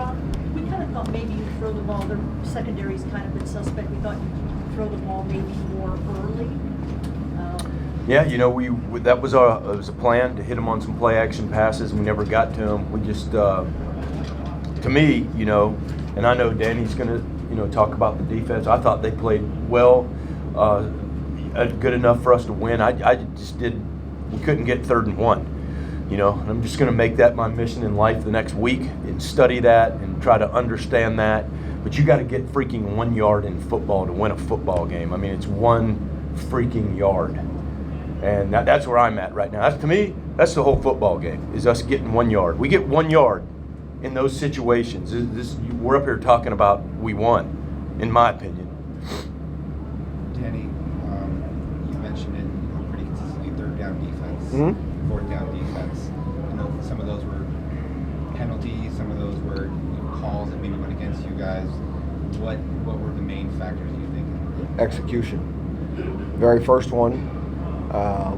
Rob, we kind of thought maybe you'd throw the ball. The secondary's kind of been suspect. We thought you'd throw the ball maybe more early. Yeah, that was it was a plan to hit him on some play action passes. We never got to him. We just, to me, and I know Danny's going to, talk about the defense. I thought they played well, good enough for us to win. We couldn't get 3rd and 1. And I'm just going to make that my mission in life the next week and study that and try to understand that. But you got to get freaking 1 yard in football to win a football game. I mean, it's 1 freaking yard. And that's where I'm at right now. To me, that's the whole football game, is us getting 1 yard. We get 1 yard in those situations. We're up here talking about we won, in my opinion. Danny, you mentioned it pretty consistently, 3rd down defense, Mm-hmm. 4th down defense. I know some of those were penalties, some of those were calls that maybe went against you guys. What were the main factors, you think? Execution. Very first one.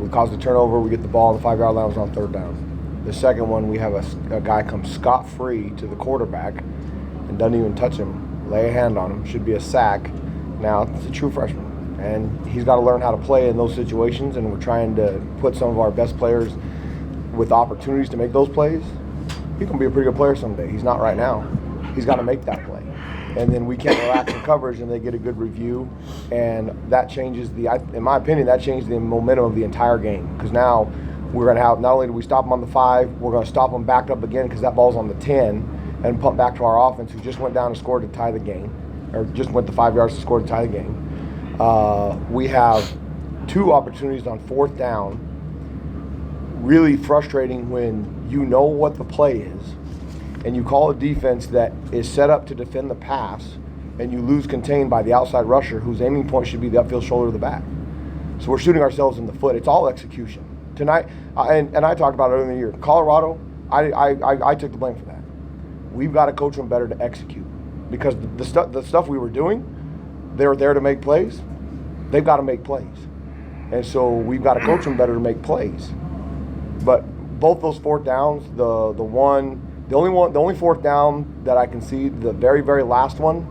We caused a turnover. We get the ball on the 5-yard line. It was on 3rd down. The second one, we have a guy come scot-free to the quarterback and doesn't even touch him, lay a hand on him. Should be a sack. Now, it's a true freshman, and he's got to learn how to play in those situations, and we're trying to put some of our best players with opportunities to make those plays. He can be a pretty good player someday. He's not right now. He's got to make that play. And then we can't relax in coverage, and they get a good review, and that changes in my opinion, that changed the momentum of the entire game. Because now we're going to have, not only do we stop them on the 5, we're going to stop them back up again because that ball's on the 10, and pump back to our offense, who just went down and scored to tie the game, or just went the 5 yards to score to tie the game. We have 2 opportunities on 4th down. Really frustrating when you know what the play is, and you call a defense that is set up to defend the pass, and you lose contained by the outside rusher whose aiming point should be the upfield shoulder of the back. So we're shooting ourselves in the foot. It's all execution. Tonight, and I talked about it earlier in the year, Colorado, I took the blame for that. We've got to coach them better to execute, because the stuff we were doing, they were there to make plays. They've got to make plays. And so we've got to coach them better to make plays. But both those 4th downs, the only 4th down that I can see, the very, very last one,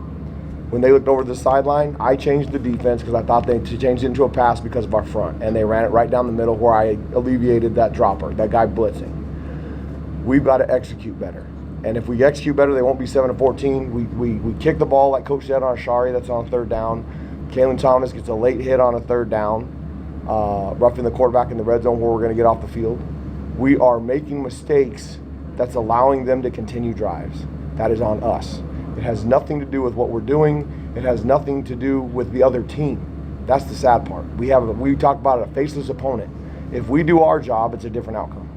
when they looked over the sideline, I changed the defense because I thought they changed it into a pass because of our front, and they ran it right down the middle where I alleviated that dropper, that guy blitzing. We've got to execute better. And if we execute better, they won't be 7-14. We kick the ball like Coach said on Ashari, that's on 3rd down. Kalen Thomas gets a late hit on a 3rd down, roughing the quarterback in the red zone where we're going to get off the field. We are making mistakes that's allowing them to continue drives. That is on us. It has nothing to do with what we're doing. It has nothing to do with the other team. That's the sad part. We talk about it, a faceless opponent. If we do our job, it's a different outcome.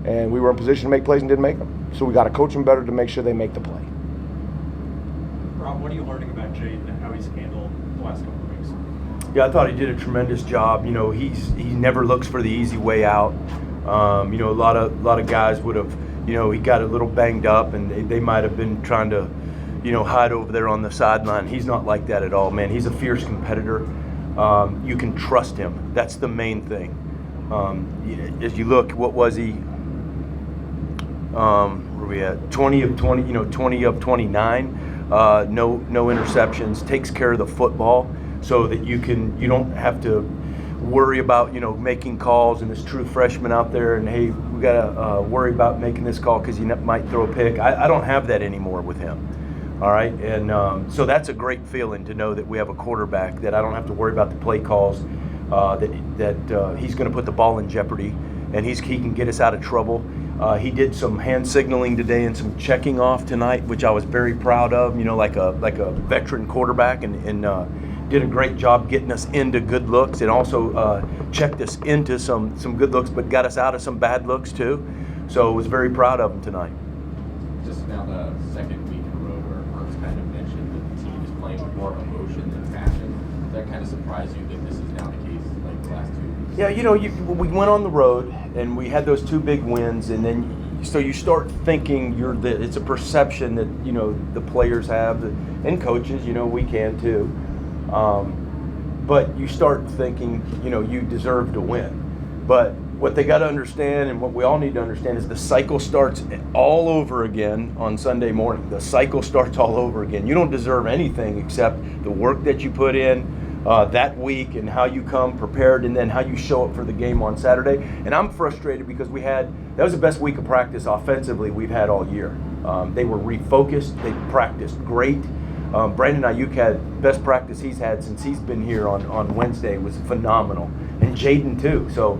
And we were in position to make plays and didn't make them. So we got to coach them better to make sure they make the play. Rob, what are you learning about Jaden and how he's handled the last couple of weeks? Yeah, I thought he did a tremendous job. He never looks for the easy way out. A lot of guys would have, he got a little banged up, and they might have been trying to, hide over there on the sideline. He's not like that at all, man. He's a fierce competitor. You can trust him. That's the main thing. As you look, what was he? Where are we at? 20 of 20, 20 of 29. No interceptions. Takes care of the football so that you don't have to worry about making calls and this true freshman out there and hey, we gotta worry about making this call because he might throw a pick. I don't have that anymore with him. All right, and so that's a great feeling to know that we have a quarterback that I don't have to worry about the play calls, that he's going to put the ball in jeopardy, and he can get us out of trouble. He did some hand signaling today and some checking off tonight, which I was very proud of. Like a veteran quarterback, and did a great job getting us into good looks, and also checked us into some good looks, but got us out of some bad looks too. So I was very proud of him tonight. Just now the second week in a row where Hertz kind of mentioned that the team is playing with more emotion than passion. Does that kind of surprise you that this is now the case like the last 2 weeks? Yeah, we went on the road and we had those 2 big wins, and then so you start thinking it's a perception that the players have and coaches. We can too. But you start thinking, you deserve to win. But what they got to understand, and what we all need to understand, is the cycle starts all over again on Sunday morning. The cycle starts all over again. You don't deserve anything except the work that you put in that week, and how you come prepared, and then how you show up for the game on Saturday. And I'm frustrated because that was the best week of practice offensively we've had all year. They were refocused. They practiced great. Brandon Ayuk had best practice he's had since he's been here on Wednesday. It was phenomenal. And Jaden too. So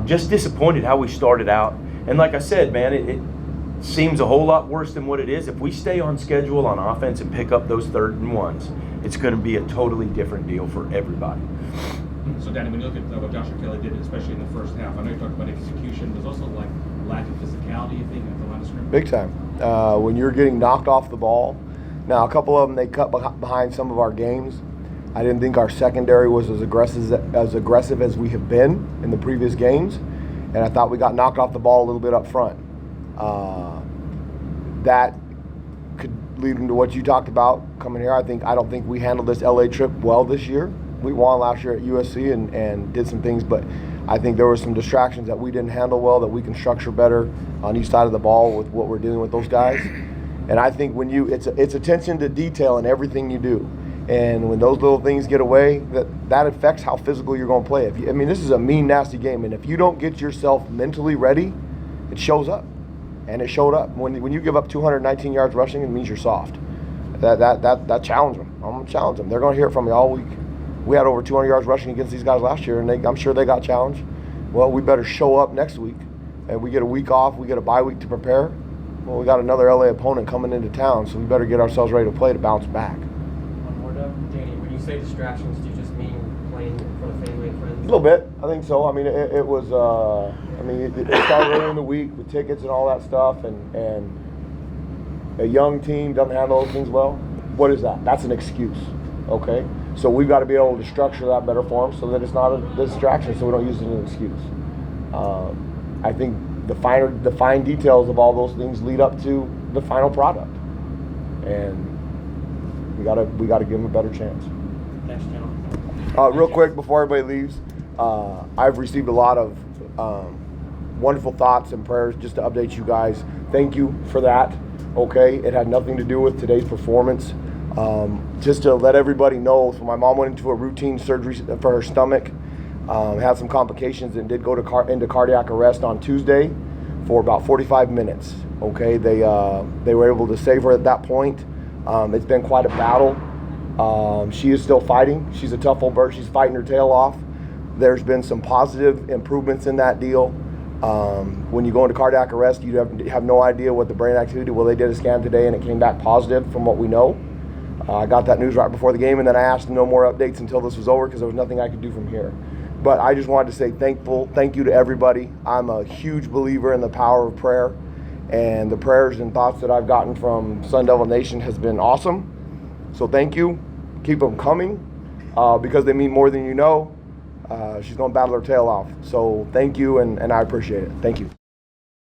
just disappointed how we started out. And like I said, man, it seems a whole lot worse than what it is. If we stay on schedule on offense and pick up those 3rd and 1s, it's going to be a totally different deal for everybody. So, Danny, when you look at what Joshua Kelly did, especially in the first half, I know you talked about execution. There's also like lack of physicality, you think, at the line of scrimmage? Big time. When you're getting knocked off the ball, now a couple of them they cut behind some of our games. I didn't think our secondary was as aggressive as we have been in the previous games, and I thought we got knocked off the ball a little bit up front. That could lead into what you talked about coming here. I don't think we handled this LA trip well this year. We won last year at USC and did some things, but I think there were some distractions that we didn't handle well, that we can structure better on each side of the ball with what we're dealing with those guys. And I think when it's attention to detail in everything you do. And when those little things get away, that affects how physical you're going to play. This is a mean, nasty game, and if you don't get yourself mentally ready, it shows up. And it showed up. When you give up 219 yards rushing, it means you're soft. That challenge them. I'm going to challenge them. They're going to hear it from me all week. We had over 200 yards rushing against these guys last year, and I'm sure they got challenged. Well, we better show up next week, and we get a week off. We get a bye week to prepare. Well, we got another LA opponent coming into town, so we better get ourselves ready to play to bounce back. One more, Doug. Danny, when you say distractions, do you just mean playing in front of family and friends? A little bit, I think so. It was. It started early in the week with tickets and all that stuff, and a young team doesn't handle those things well. What is that? That's an excuse, okay? So we've got to be able to structure that better for them so that it's not a distraction, so we don't use it as an excuse. I think the fine details of all those things lead up to the final product, and we gotta give them a better chance. Thanks, gentlemen. Real quick before everybody leaves, I've received a lot of wonderful thoughts and prayers just to update you guys. Thank you for that. Okay, it had nothing to do with today's performance. Just to let everybody know, so my mom went into a routine surgery for her stomach, had some complications, and did go into cardiac arrest on Tuesday for about 45 minutes. Okay, they were able to save her at that point. It's been quite a battle. She is still fighting. She's a tough old bird. She's fighting her tail off. There's been some positive improvements in that deal. When you go into cardiac arrest, you have no idea what the brain activity. Well, they did a scan today, and it came back positive from what we know. I got that news right before the game, and then I asked no more updates until this was over because there was nothing I could do from here. But I just wanted to say thank you to everybody. I'm a huge believer in the power of prayer, and the prayers and thoughts that I've gotten from Sun Devil Nation has been awesome. So thank you. Keep them coming because they mean more than you know. She's going to battle her tail off. So thank you, and I appreciate it. Thank you.